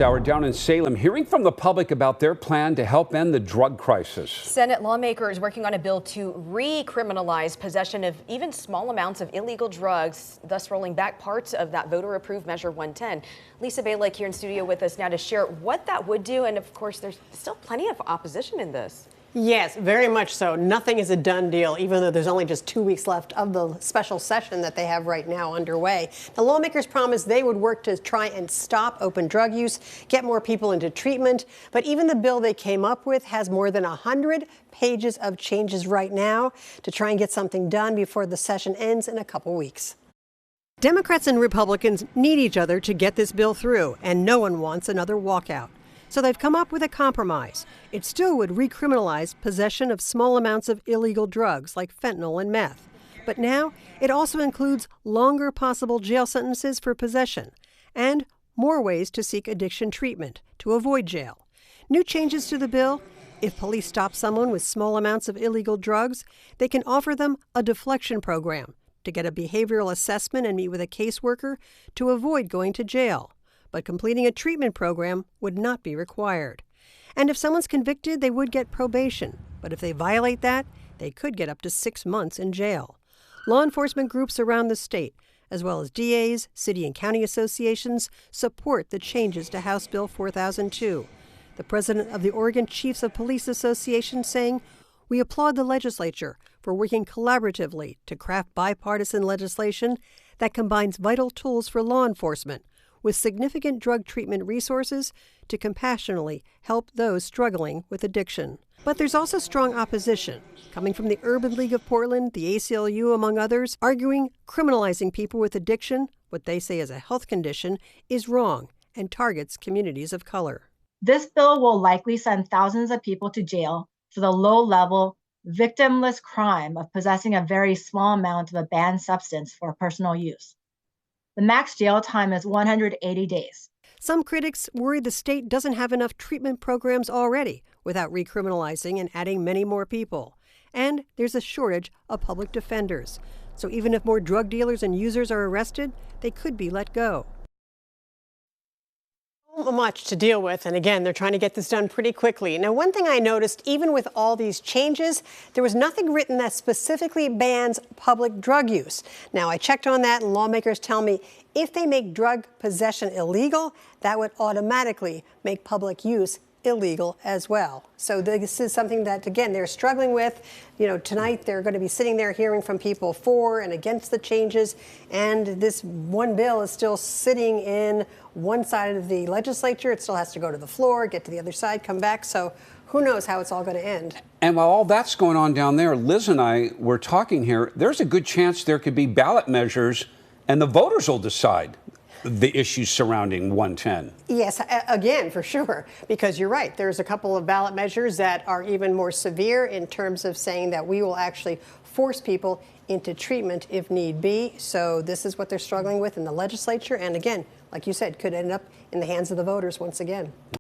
Hour down in Salem, hearing from the public about their plan to help end the drug crisis. Senate lawmakers working on a bill to recriminalize possession of even small amounts of illegal drugs, thus rolling back parts of that voter-approved Measure 110. Lisa Balick here in studio with us now to share what that would do. And of course, there's still plenty of opposition in this. Yes, very much so. Nothing is a done deal, even though there's only just 2 weeks left of the special session that they have right now underway. The lawmakers promised they would work to try and stop open drug use, get more people into treatment. But even the bill they came up with has more than 100 pages of changes right now to try and get something done before the session ends in a couple weeks. Democrats and Republicans need each other to get this bill through, and no one wants another walkout. So they've come up with a compromise. It still would recriminalize possession of small amounts of illegal drugs like fentanyl and meth. But now it also includes longer possible jail sentences for possession and more ways to seek addiction treatment to avoid jail. New changes to the bill: if police stop someone with small amounts of illegal drugs, they can offer them a deflection program to get a behavioral assessment and meet with a caseworker to avoid going to jail. But completing a treatment program would not be required. And if someone's convicted, they would get probation. But if they violate that, they could get up to 6 months in jail. Law enforcement groups around the state, as well as DAs, city and county associations, support the changes to House Bill 4002. The president of the Oregon Chiefs of Police Association saying, "We applaud the legislature for working collaboratively to craft bipartisan legislation that combines vital tools for law enforcement with significant drug treatment resources to compassionately help those struggling with addiction." But there's also strong opposition coming from the Urban League of Portland, the ACLU, among others, arguing criminalizing people with addiction, what they say is a health condition, is wrong and targets communities of color. This bill will likely send thousands of people to jail for the low-level, victimless crime of possessing a very small amount of a banned substance for personal use. The max jail time is 180 days. Some critics worry the state doesn't have enough treatment programs already without recriminalizing and adding many more people. And there's a shortage of public defenders. So even if more drug dealers and users are arrested, they could be let go. Much to deal with, and again, they're trying to get this done pretty quickly. Now, one thing I noticed, even with all these changes, there was nothing written that specifically bans public drug use. Now, I checked on that, and lawmakers tell me if they make drug possession illegal, that would automatically make public use illegal as well. So this is something that, again, they're struggling with. You know, tonight they're going to be sitting there hearing from people for and against the changes, and this one bill is still sitting in one side of the legislature. It still has to go to the floor, get to the other side, come back. So who knows how it's all going to end. And while all that's going on down there, Liz and I were talking here, there's a good chance there could be ballot measures and the voters will decide the issues surrounding 110. Yes, again, for sure, because you're right. There's a couple of ballot measures that are even more severe in terms of saying that we will actually force people into treatment if need be. So this is what they're struggling with in the legislature. And again, like you said, could end up in the hands of the voters once again.